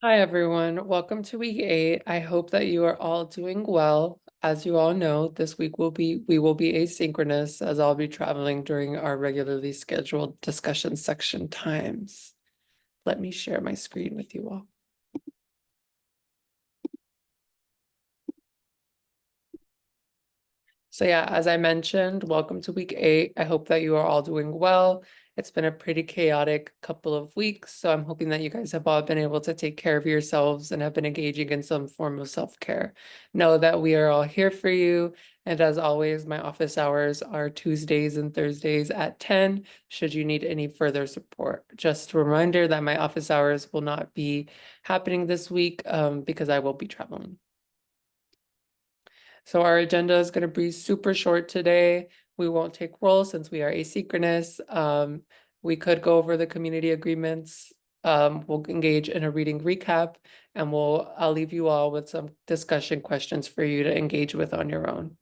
Hi, everyone. Welcome to week 8. I hope that you are all doing well. As you all know, this week we will be asynchronous as I'll be traveling during our regularly scheduled discussion section times. Let me share my screen with you all. So yeah, as I mentioned, welcome to week 8. I hope that you are all doing well. It's been a pretty chaotic couple of weeks, so I'm hoping that you guys have all been able to take care of yourselves and have been engaging in some form of self-care. Know that we are all here for you, and as always, my office hours are Tuesdays and Thursdays at 10, should you need any further support. Just a reminder that my office hours will not be happening this week because I will be traveling. So our agenda is going to be super short today. We won't take roll since we are asynchronous. We could go over the community agreements. We'll engage in a reading recap, and I'll leave you all with some discussion questions for you to engage with on your own.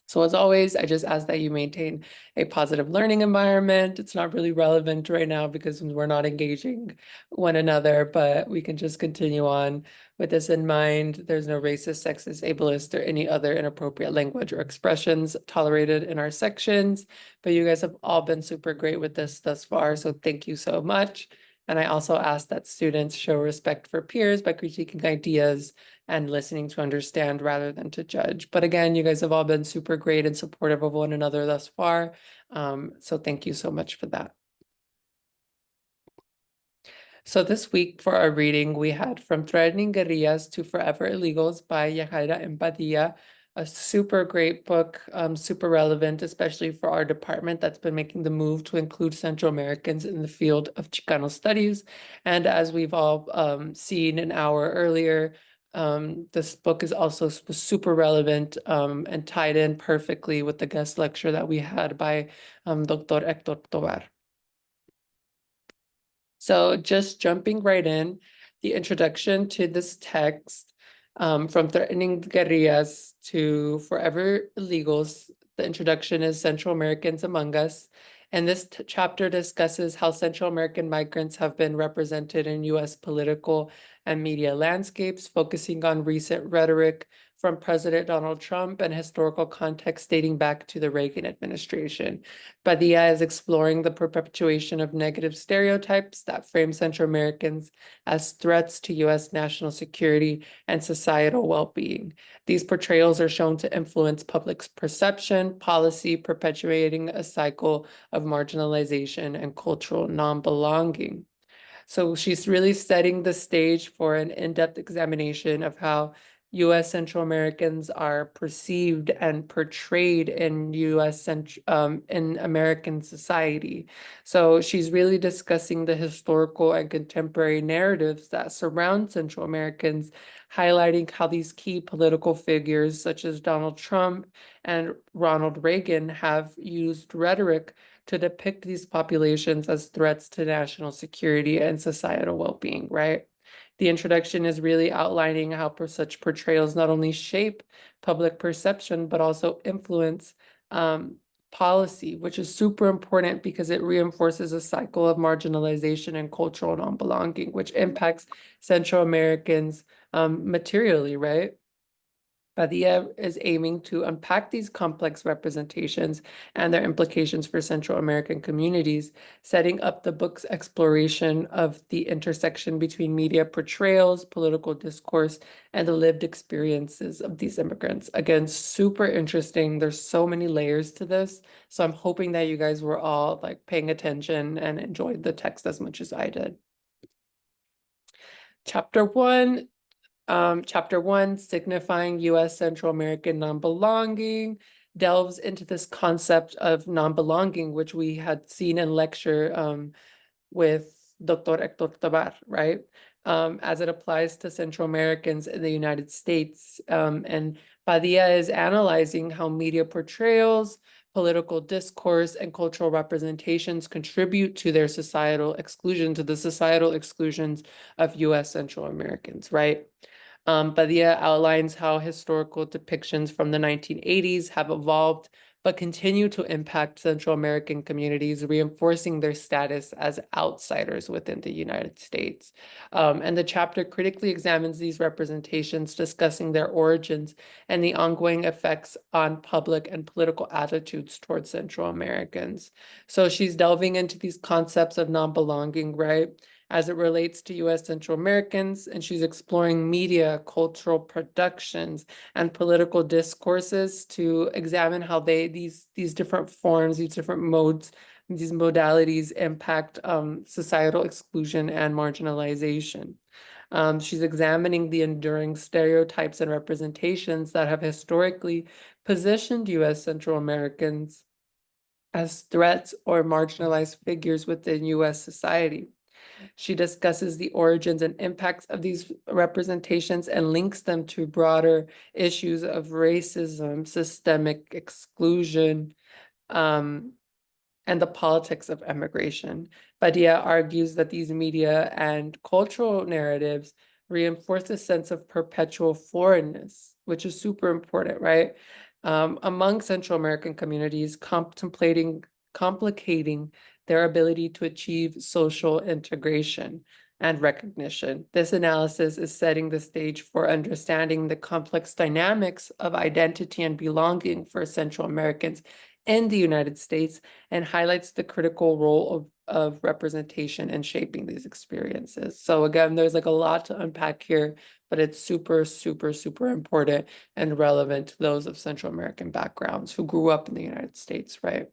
So as always, I just ask that you maintain a positive learning environment. It's not really relevant right now because we're not engaging one another, but we can just continue on with this in mind. There's no racist, sexist, ableist, or any other inappropriate language or expressions tolerated in our sections. But you guys have all been super great with this thus far, so thank you so much. And I also ask that students show respect for peers by critiquing ideas and listening to understand rather than to judge. But again, you guys have all been super great and supportive of one another thus far. So thank you so much for that. So this week for our reading, we had From Threatening Guerrillas to Forever Illegals by Yajaira Empatia, a super great book, super relevant, especially for our department that's been making the move to include Central Americans in the field of Chicano studies. And as we've all seen an hour earlier, this book is also super relevant and tied in perfectly with the guest lecture that we had by Dr. Héctor Tobar. So just jumping right in, the introduction to this text, from threatening guerrillas to forever illegals, the introduction is Central Americans Among Us. And this chapter discusses how Central American migrants have been represented in US political and media landscapes, focusing on recent rhetoric from President Donald Trump and historical context dating back to the Reagan administration. Badia is exploring the perpetuation of negative stereotypes that frame Central Americans as threats to US national security and societal well-being. These portrayals are shown to influence public perception, policy, perpetuating a cycle of marginalization and cultural non-belonging. So she's really setting the stage for an in-depth examination of how US Central Americans are perceived and portrayed in in American society. So she's really discussing the historical and contemporary narratives that surround Central Americans, highlighting how these key political figures such as Donald Trump and Ronald Reagan have used rhetoric to depict these populations as threats to national security and societal well-being, right? The introduction is really outlining how such portrayals not only shape public perception, but also influence policy, which is super important because it reinforces a cycle of marginalization and cultural non-belonging, which impacts Central Americans materially, right? Badia is aiming to unpack these complex representations and their implications for Central American communities, setting up the book's exploration of the intersection between media portrayals, political discourse, and the lived experiences of these immigrants. Again, super interesting. There's so many layers to this. So I'm hoping that you guys were all like paying attention and enjoyed the text as much as I did. Chapter 1, Chapter 1, Signifying US Central American Non-Belonging, delves into this concept of non-belonging, which we had seen in lecture with Dr. Héctor Tobar, right? As it applies to Central Americans in the United States. And Padilla is analyzing how media portrayals, political discourse, and cultural representations contribute to their societal exclusion, to the societal exclusions of US Central Americans, right? Badia outlines how historical depictions from the 1980s have evolved but continue to impact Central American communities, reinforcing their status as outsiders within the United States. And the chapter critically examines these representations, discussing their origins and the ongoing effects on public and political attitudes towards Central Americans. So she's delving into these concepts of non-belonging, right, as it relates to US Central Americans, and she's exploring media, cultural productions, and political discourses to examine how these different forms, these different modes, these modalities impact societal exclusion and marginalization. She's examining the enduring stereotypes and representations that have historically positioned US Central Americans as threats or marginalized figures within US society. She discusses the origins and impacts of these representations and links them to broader issues of racism, systemic exclusion, and the politics of immigration. Badia argues that these media and cultural narratives reinforce a sense of perpetual foreignness, which is super important, right? Among Central American communities, complicating their ability to achieve social integration and recognition. This analysis is setting the stage for understanding the complex dynamics of identity and belonging for Central Americans in the United States and highlights the critical role of representation in shaping these experiences. So again, there's like a lot to unpack here, but it's super, super, super important and relevant to those of Central American backgrounds who grew up in the United States, right?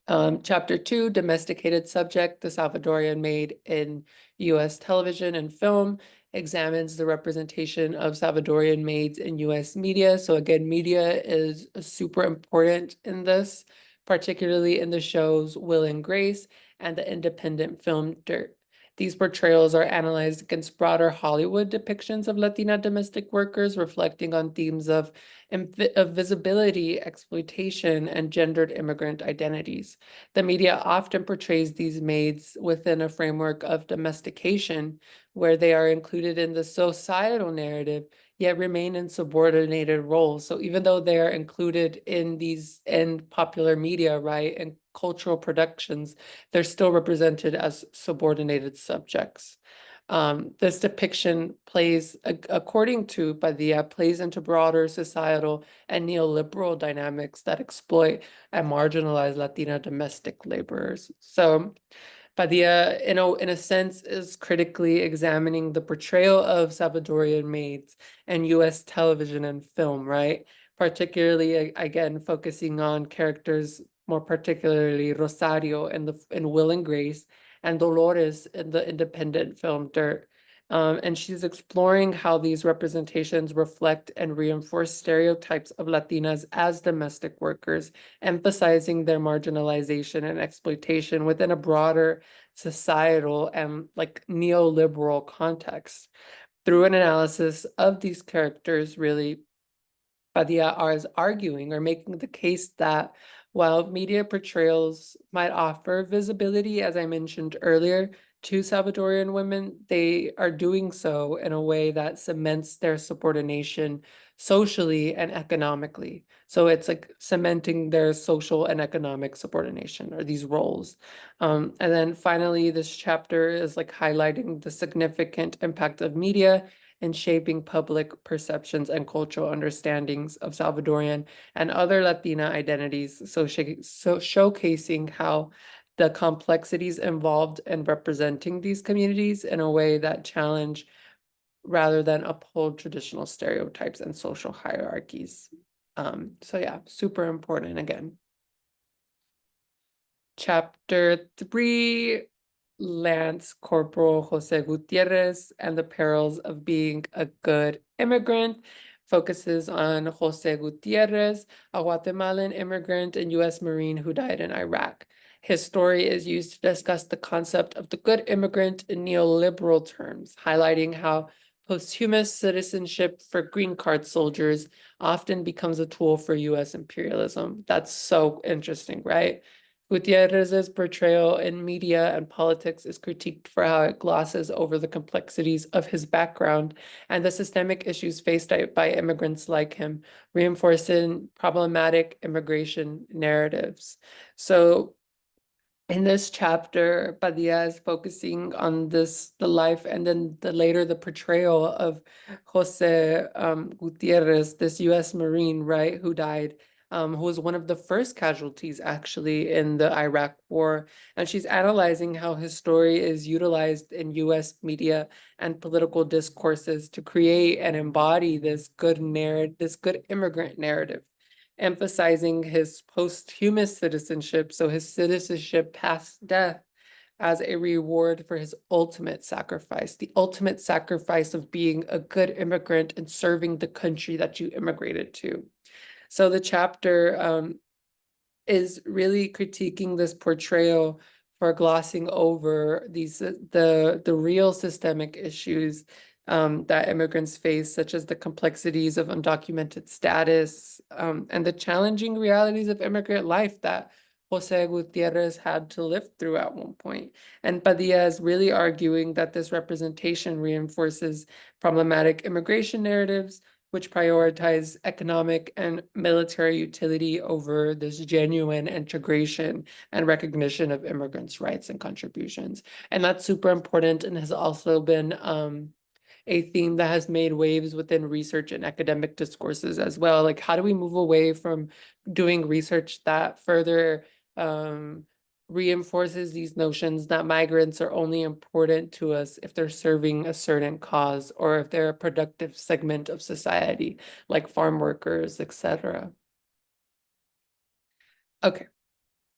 Chapter 2, Domesticated Subject, the Salvadorian Maid in U.S. television and film, examines the representation of Salvadorian maids in U.S. media. So again, media is super important in this, particularly in the shows Will and Grace and the independent film Dirt. These portrayals are analyzed against broader Hollywood depictions of Latina domestic workers, reflecting on themes of visibility, exploitation, and gendered immigrant identities. The media often portrays these maids within a framework of domestication, where they are included in the societal narrative, yet remain in subordinated roles. So even though they are included in popular media, right, and cultural productions, they're still represented as subordinated subjects. This depiction plays, according to Badia, plays into broader societal and neoliberal dynamics that exploit and marginalize Latina domestic laborers. So Badia, in a sense, is critically examining the portrayal of Salvadorian maids in US television and film, right? Particularly, again, focusing on characters, more particularly Rosario in Will and Grace, and Dolores in the independent film Dirt. And she's exploring how these representations reflect and reinforce stereotypes of Latinas as domestic workers, emphasizing their marginalization and exploitation within a broader societal and like neoliberal context. Through an analysis of these characters, really, Badia is arguing or making the case that while media portrayals might offer visibility, as I mentioned earlier, to Salvadorian women, they are doing so in a way that cements their subordination socially and economically. So it's like cementing their social and economic subordination or these roles. And then finally, this chapter is like highlighting the significant impact of media in shaping public perceptions and cultural understandings of Salvadorian and other Latina identities, so showcasing how the complexities involved in representing these communities in a way that challenge rather than uphold traditional stereotypes and social hierarchies. So yeah, super important again. Chapter 3, Lance Corporal Jose Gutierrez and the Perils of Being a Good Immigrant, focuses on Jose Gutierrez, a Guatemalan immigrant and U.S. Marine who died in Iraq. His story is used to discuss the concept of the good immigrant in neoliberal terms, highlighting how posthumous citizenship for green card soldiers often becomes a tool for U.S. imperialism. That's so interesting, right? Gutierrez's portrayal in media and politics is critiqued for how it glosses over the complexities of his background and the systemic issues faced by immigrants like him, reinforcing problematic immigration narratives. So in this chapter, Padilla is focusing on the life and then later the portrayal of Jose Gutierrez, this U.S. Marine, right, who died, who was one of the first casualties actually in the Iraq War. And she's analyzing how his story is utilized in U.S. media and political discourses to create and embody this good narrative, this good immigrant narrative, emphasizing his posthumous citizenship, so his citizenship past death, as a reward for his ultimate sacrifice, the ultimate sacrifice of being a good immigrant and serving the country that you immigrated to. So the chapter is really critiquing this portrayal for glossing over the real systemic issues that immigrants face, such as the complexities of undocumented status and the challenging realities of immigrant life that Jose Gutierrez had to live through at one point. And Padilla is really arguing that this representation reinforces problematic immigration narratives, which prioritize economic and military utility over this genuine integration and recognition of immigrants' rights and contributions. And that's super important and has also been a theme that has made waves within research and academic discourses as well. Like, how do we move away from doing research that further reinforces these notions that migrants are only important to us if they're serving a certain cause or if they're a productive segment of society, like farm workers, etc. Okay.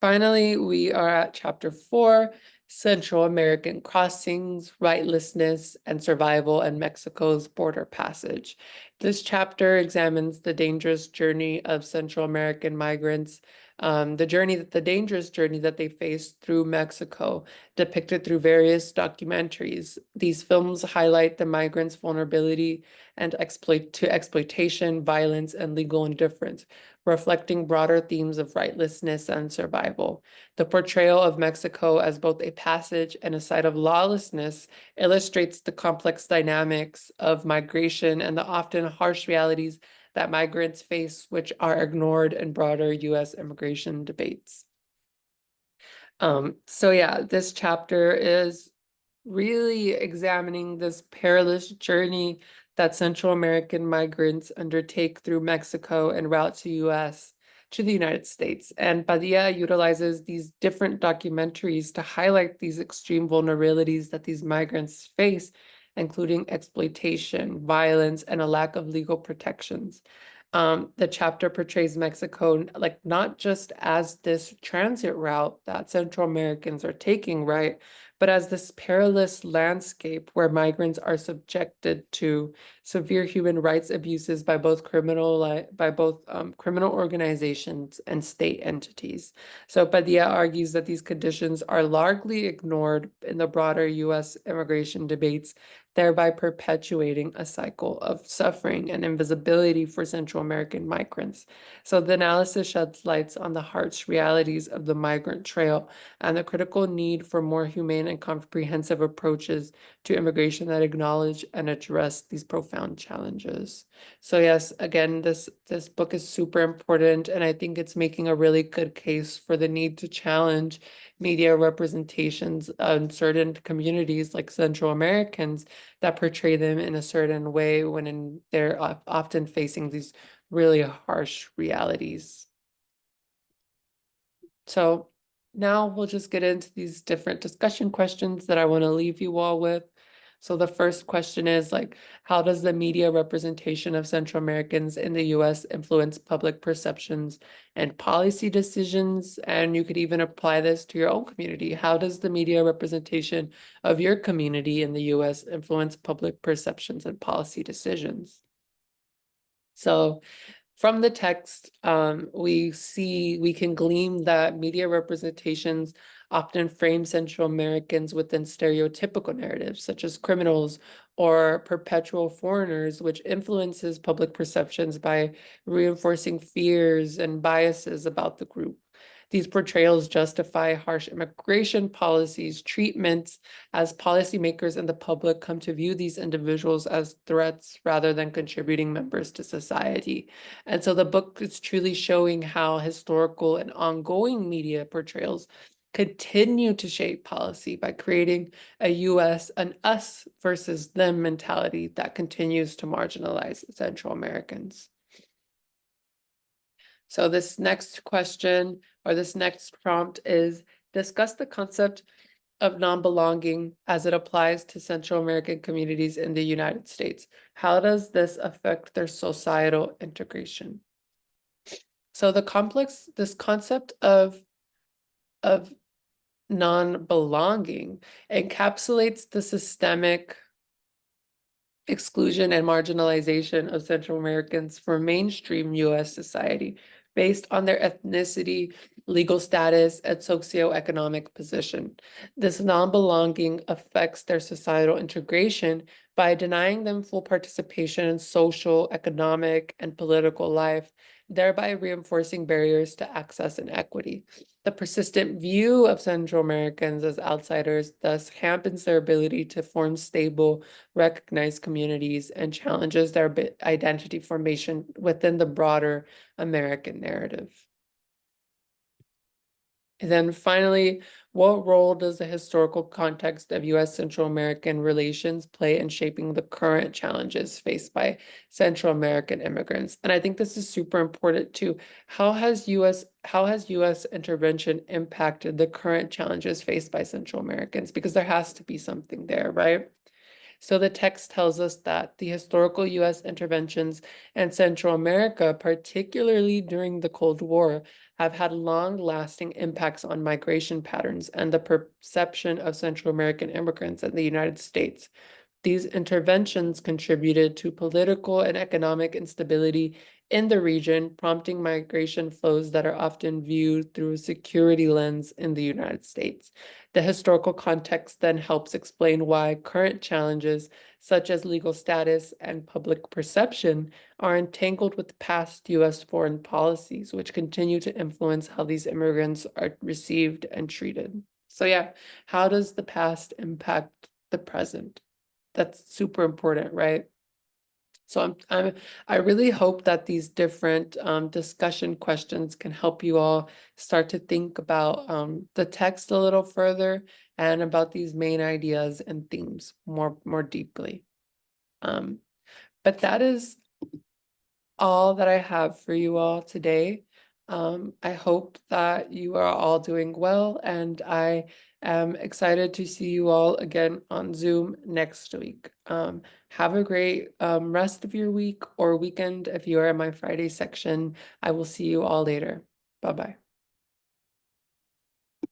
Finally, we are at chapter 4, Central American Crossings, Rightlessness, and Survival in Mexico's Border Passage. This chapter examines the dangerous journey of Central American migrants, the dangerous journey that they faced through Mexico, depicted through various documentaries. These films highlight the migrants' vulnerability and exploitation, violence, and legal indifference, reflecting broader themes of rightlessness and survival. The portrayal of Mexico as both a passage and a site of lawlessness illustrates the complex dynamics of migration and the often harsh realities that migrants face, which are ignored in broader US immigration debates. So yeah, this chapter is really examining this perilous journey that Central American migrants undertake through Mexico en route to the United States. And Padilla utilizes these different documentaries to highlight these extreme vulnerabilities that these migrants face, including exploitation, violence, and a lack of legal protections. The chapter portrays Mexico like not just as this transit route that Central Americans are taking, right? But as this perilous landscape where migrants are subjected to severe human rights abuses by both criminal organizations and state entities. So Padilla argues that these conditions are largely ignored in the broader U.S. immigration debates, thereby perpetuating a cycle of suffering and invisibility for Central American migrants. So the analysis sheds lights on the harsh realities of the migrant trail and the critical need for more humane and comprehensive approaches to immigration that acknowledge and address these profound challenges. So yes, again, this book is super important, and I think it's making a really good case for the need to challenge media representations on certain communities like Central Americans that portray them in a certain way when they're often facing these really harsh realities. So now we'll just get into these different discussion questions that I want to leave you all with. So the first question is like, how does the media representation of Central Americans in the US influence public perceptions and policy decisions? And you could even apply this to your own community. How does the media representation of your community in the US influence public perceptions and policy decisions? So from the text, we can glean that media representations often frame Central Americans within stereotypical narratives, such as criminals or perpetual foreigners, which influences public perceptions by reinforcing fears and biases about the group. These portrayals justify harsh immigration policies, treatments, as policymakers and the public come to view these individuals as threats rather than contributing members to society. And so the book is truly showing how historical and ongoing media portrayals continue to shape policy by creating a US, an us versus them mentality that continues to marginalize Central Americans. So this next question or this next prompt is discuss the concept of non-belonging as it applies to Central American communities in the United States. How does this affect their societal integration? So this concept of non-belonging encapsulates the systemic exclusion and marginalization of Central Americans for mainstream US society based on their ethnicity, legal status, and socioeconomic position. This non-belonging affects their societal integration by denying them full participation in social, economic, and political life, thereby reinforcing barriers to access and equity. The persistent view of Central Americans as outsiders thus hampens their ability to form stable, recognized communities and challenges their identity formation within the broader American narrative. And then finally, what role does the historical context of US Central American relations play in shaping the current challenges faced by Central American immigrants? And I think this is super important too. How has US intervention impacted the current challenges faced by Central Americans? Because there has to be something there, right? So the text tells us that the historical US interventions in Central America, particularly during the Cold War, have had long-lasting impacts on migration patterns and the perception of Central American immigrants in the United States. These interventions contributed to political and economic instability in the region, prompting migration flows that are often viewed through a security lens in the United States. The historical context then helps explain why current challenges, such as legal status and public perception, are entangled with past US foreign policies, which continue to influence how these immigrants are received and treated. So yeah, how does the past impact the present? That's super important, right? So I really hope that these different discussion questions can help you all start to think about the text a little further and about these main ideas and themes more deeply. But that is all that I have for you all today. I hope that you are all doing well, and I am excited to see you all again on Zoom next week. Have a great rest of your week or weekend if you are in my Friday section. I will see you all later. Bye-bye.